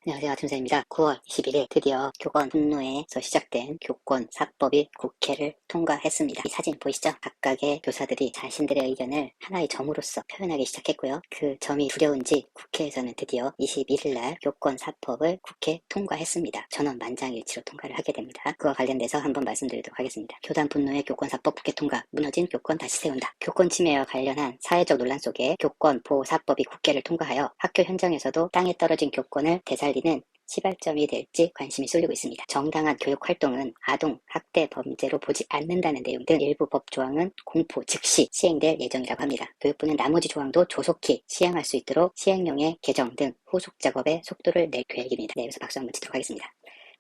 안녕하세요. 김사입니다. 9월 21일 드디어 교권 분노에서 시작된 교권 4법이 국회를 통과했습니다. 이 사진 보이시죠? 각각의 교사들이 자신들의 의견을 하나의 점으로서 표현하기 시작했고요. 그 점이 두려운지 국회에서는 드디어 21일 날 교권 4법을 국회 통과했습니다. 전원 만장일치로 통과를 하게 됩니다. 그와 관련돼서 한번 말씀드리도록 하겠습니다. 교단 분노의 교권 4법 국회 통과, 무너진 교권 다시 세운다. 교권 침해와 관련한 사회적 논란 속에 교권 보호 4법이 국회를 통과하여 학교 현장에서도 땅에 떨어진 교권을 되살리는 시발점이 될지 관심이 쏠리고 있습니다. 정당한 교육활동은 아동 학대 범죄로 보지 않는다는 내용 등 일부 법 조항은 공포 즉시 시행될 예정이라고 합니다. 교육부는 나머지 조항도 조속히 시행할 수 있도록 시행령의 개정 등 후속 작업에 속도를 낼 계획입니다. 네, 여기서 박수 한번 치도록 하겠습니다.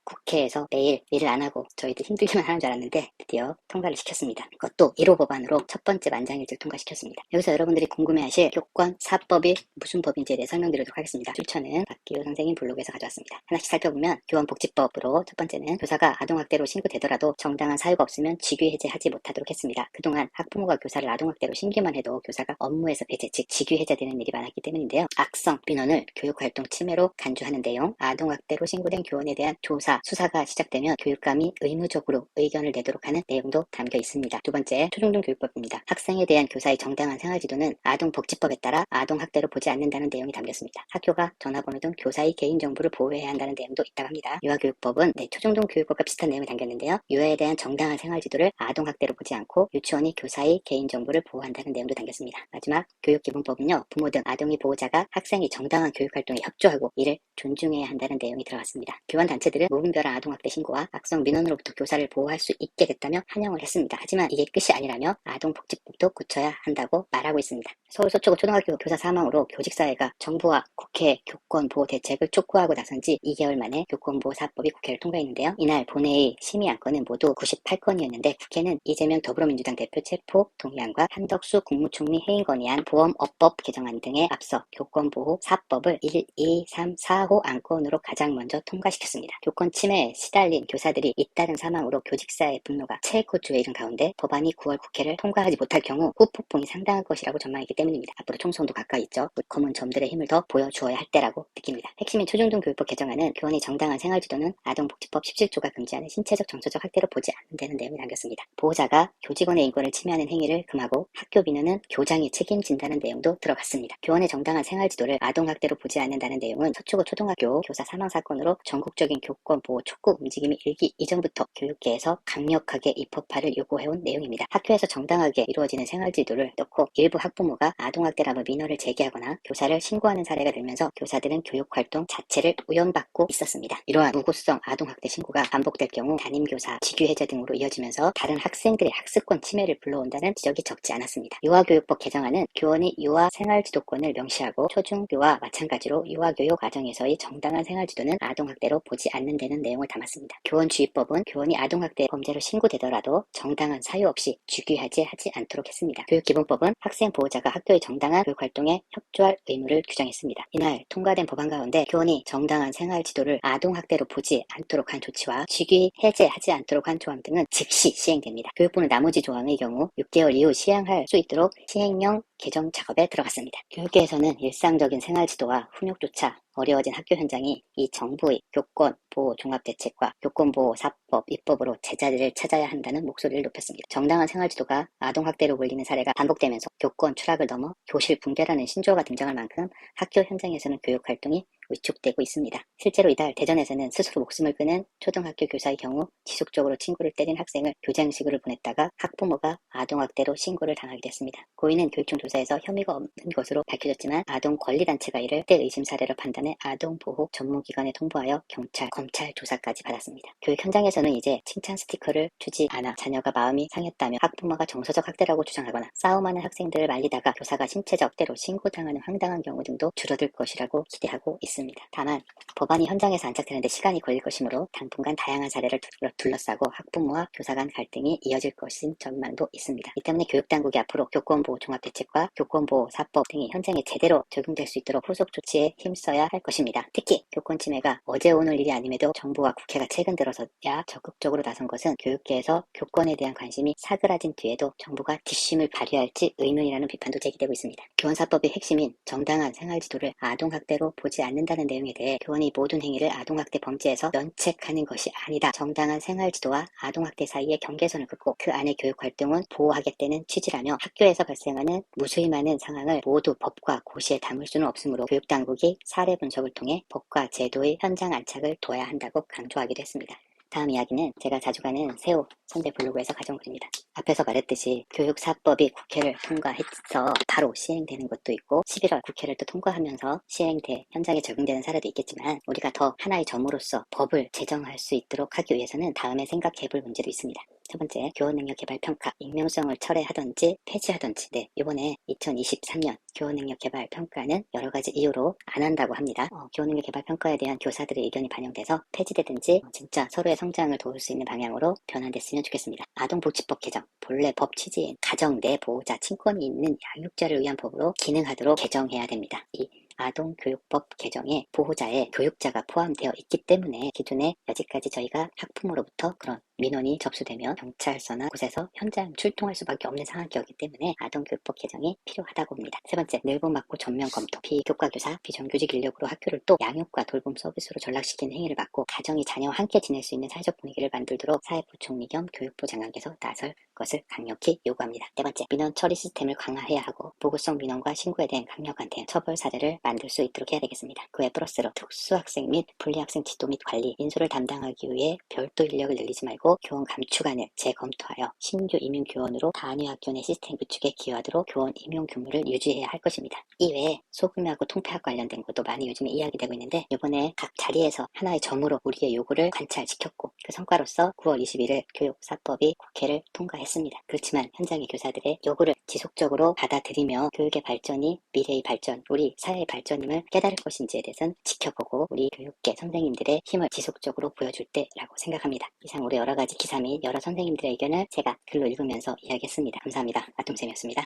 국회에서 매일 일을 안 하고 저희들 힘들기만 하는 줄 알았는데 드디어 통과를 시켰습니다. 그것도 1호 법안으로 첫 번째 만장일치를 통과시켰습니다. 여기서 여러분들이 궁금해하실 교권 4법이 무슨 법인지에 대해 설명드리도록 하겠습니다. 출처는 박기호 선생님 블로그에서 가져왔습니다. 하나씩 살펴보면 교원복지법으로 첫 번째는 교사가 아동학대로 신고되더라도 정당한 사유가 없으면 직위 해제하지 못하도록 했습니다. 그동안 학부모가 교사를 아동학대로 신고만 해도 교사가 업무에서 배제, 즉 직위 해제되는 일이 많았기 때문인데요. 악성 민원을 교육활동 침해로 간주하는 내용, 아동학대로 신고된 교원에 대한 조사, 수사가 시작되면 교육감이 의무적으로 의견을 내도록 하는 내용도 담겨 있습니다. 두 번째, 초중등 교육법입니다. 학생에 대한 교사의 정당한 생활지도는 아동복지법에 따라 아동학대로 보지 않는다는 내용이 담겼습니다. 학교가 전화번호 등 교사의 개인정보를 보호해야 한다는 내용도 있다고 합니다. 유아교육법은 초중등 교육법과 비슷한 내용이 담겼는데요. 유아에 대한 정당한 생활지도를 아동학대로 보지 않고 유치원이 교사의 개인정보를 보호한다는 내용도 담겼습니다. 마지막, 교육기본법은요. 부모 등 아동의 보호자가 학생이 정당한 교육활동에 협조하고 이를 존중해야 한다는 내용이 들어갔습니다. 교환단체들은 무분별한 아동학대 신고와 악성 민원으로부터 교사를 보호할 수 있게 됐다며 환영을 했습니다. 하지만 이게 끝이 아니라며 아동복지법도 고쳐야 한다고 말하고 있습니다. 서울 서초구 초등학교 교사 사망으로 교직사회가 정부와 국회 교권보호 대책을 촉구하고 나선 지 2개월 만에 교권보호 4법이 국회를 통과했는데요. 이날 본회의 심의 안건은 모두 98건이었는데 국회는 이재명 더불어민주당 대표 체포 동의안과 한덕수 국무총리 해임 건의안, 보험업법 개정안 등에 앞서 교권보호 4법을 1, 2, 3, 4호 안건으로 가장 먼저 통과시켰습니다. 교권 침해에 시달린 교사들이 잇따른 사망으로 교직사회의 분노가 최고조에 이른 가운데 법안이 9월 국회를 통과하지 못할 경우 후폭풍이 상당할 것이라고 전망했기 때문입니다. 앞으로 총선도 가까이 있죠. 검은 점들의 힘을 더 보여주어야 할 때라고 느낍니다. 핵심인 초중등 교육법 개정안은 교원의 정당한 생활지도는 아동복지법 17조가 금지하는 신체적 정서적 학대로 보지 않는다는 내용이 담겼습니다. 보호자가 교직원의 인권을 침해하는 행위를 금하고 학교 비누는 교장이 책임진다는 내용도 들어갔습니다. 교원의 정당한 생활지도를 아동학대로 보지 않는다는 내용은 서초구 초등학교 교사 사망 사건으로 전국적인 교권 보호 촉구 움직임이 일기 이전부터 교육계에서 강력하게 입법화를 요구해온 내용입니다. 학교에서 정당하게 이루어지는 생활지도를 넣고 일부 학부모가 아동학대라며 민원을 제기하거나 교사를 신고하는 사례가 늘면서 교사들은 교육활동 자체를 우연받고 있었습니다. 이러한 무고성 아동학대 신고가 반복될 경우 담임교사, 직위해제 등으로 이어지면서 다른 학생들의 학습권 침해를 불러온다는 지적이 적지 않았습니다. 유아교육법 개정안은 교원이 유아 생활지도권을 명시하고 초중교와 마찬가지로 유아교육 과정에서의 정당한 생활지도는 아동학대로 보지 않는다는 내용을 담았습니다. 교원주의법은 교원이 아동학대 범죄로 신고되더라도 정당한 사유 없이 직위해제 하지 않도록 했습니다. 교육기본법은 학생 보호자가 학교의 정당한 교육활동에 협조할 의무를 규정했습니다. 이날 통과된 법안 가운데 교원이 정당한 생활지도를 아동학대로 보지 않도록 한 조치와 직위 해제하지 않도록 한 조항 등은 즉시 시행됩니다. 교육부는 나머지 조항의 경우 6개월 이후 시행할 수 있도록 시행령 개정 작업에 들어갔습니다. 교육계에서는 일상적인 생활지도와 훈육조차 어려워진 학교 현장이 이 정부의 교권보호 종합대책과 교권보호 4법 입법으로 제자리를 찾아야 한다는 목소리를 높였습니다. 정당한 생활지도가 아동학대로 몰리는 사례가 반복되면서 교권 추락을 넘어 교실 붕괴라는 신조어가 등장할 만큼 학교 현장에서는 교육활동이 위축되고 있습니다. 실제로 이달 대전에서는 스스로 목숨을 끊은 초등학교 교사의 경우 지속적으로 친구를 때린 학생을 교장식으로 보냈다가 학부모가 아동학대로 신고를 당하게 됐습니다. 고인은 교육청 조사에서 혐의가 없는 것으로 밝혀졌지만 아동권리단체가 이를 학대 의심 사례로 판단해 아동보호 전문기관에 통보하여 경찰, 검찰 조사까지 받았습니다. 교육 현장에서는 이제 칭찬 스티커를 주지 않아 자녀가 마음이 상했다며 학부모가 정서적 학대라고 주장하거나 싸움하는 학생들을 말리다가 교사가 신체적 학대로 신고당하는 황당한 경우 등도 줄어들 것이라고 기대하고 있습니다. 다만 법안이 현장에서 안착되는데 시간이 걸릴 것이므로 당분간 다양한 사례를 둘러싸고 학부모와 교사 간 갈등이 이어질 것인 전망도 있습니다. 이 때문에 교육당국이 앞으로 교권보호 종합대책과 교권보호 4법 등이 현장에 제대로 적용될 수 있도록 후속 조치에 힘써야 할 것입니다. 특히 교권 침해가 어제 오늘 일이 아님에도 정부와 국회가 최근 들어서야 적극적으로 나선 것은 교육계에서 교권에 대한 관심이 사그라진 뒤에도 정부가 뒷심을 발휘할지 의문이라는 비판도 제기되고 있습니다. 교원 4법의 핵심인 정당한 생활지도를 아동학대로 보지 않는 한다는 내용에 대해 교원이 모든 행위를 아동학대 범죄에서 면책하는 것이 아니다. 정당한 생활지도와 아동학대 사이의 경계선을 긋고 그 안의 교육활동은 보호하겠다는 취지라며 학교에서 발생하는 무수히 많은 상황을 모두 법과 고시에 담을 수는 없으므로 교육당국이 사례 분석을 통해 법과 제도의 현장 안착을 둬야 한다고 강조하기도 했습니다. 다음 이야기는 제가 자주 가는 세호 선배 블로그에서 가져온 글입니다. 앞에서 말했듯이 교육사법이 국회를 통과해서 바로 시행되는 것도 있고 11월 국회를 또 통과하면서 시행돼 현장에 적용되는 사례도 있겠지만 우리가 더 하나의 점으로서 법을 제정할 수 있도록 하기 위해서는 다음에 생각해볼 문제도 있습니다. 첫 번째, 교원능력개발평가, 익명성을 철회하던지 폐지하던지. 네, 이번에 2023년 교원능력개발평가는 여러 가지 이유로 안 한다고 합니다. 교원능력개발평가에 대한 교사들의 의견이 반영돼서 폐지되든지 진짜 서로의 성장을 도울 수 있는 방향으로 변환됐으면 좋겠습니다. 아동복지법 개정, 본래 법 취지인 가정 내 보호자 친권이 있는 양육자를 위한 법으로 기능하도록 개정해야 됩니다. 이 아동교육법 개정에 보호자의 교육자가 포함되어 있기 때문에 기존에 여지까지 저희가 학부모로부터 그런 민원이 접수되면 경찰서나 곳에서 현장 출동할 수밖에 없는 상황이었기 때문에 아동교육법 개정이 필요하다고 봅니다. 세 번째, 늘고 맞고 전면 검토. 비교과교사, 비정규직 인력으로 학교를 또 양육과 돌봄 서비스로 전락시키는 행위를 막고 가정이 자녀와 함께 지낼 수 있는 사회적 분위기를 만들도록 사회부 총리 겸 교육부 장관께서 나설 것을 강력히 요구합니다. 네 번째, 민원 처리 시스템을 강화해야 하고 보고성 민원과 신고에 대한 강력한 대응, 처벌 사례를 만들 수 있도록 해야 되겠습니다. 그에 플러스로 특수학생 및 분리학생 지도 및 관리, 인수를 담당하기 위해 별도 인력을 늘리지 말고 교원 감축안을 재검토하여 신규 임용교원으로 단위학교 내 시스템 구축에 기여하도록 교원 임용 규모를 유지해야 할 것입니다. 이외에 소규모하고 통폐합 관련된 것도 많이 요즘에 이야기되고 있는데 이번에 각 자리에서 하나의 점으로 우리의 요구를 관찰시켰고 그 성과로서 9월 21일 교육사법이 국회를 통과했습니다. 그렇지만 현장의 교사들의 요구를 지속적으로 받아들이며 교육의 발전이 미래의 발전, 우리 사회의 발전임을 깨달을 것인지에 대해서는 지켜보고 우리 교육계 선생님들의 힘을 지속적으로 보여줄 때라고 생각합니다. 이상으로 여러 가지 기사 및 여러 선생님들의 의견을 제가 글로 읽으면서 이야기했습니다. 감사합니다. 아톰쌤이었습니다.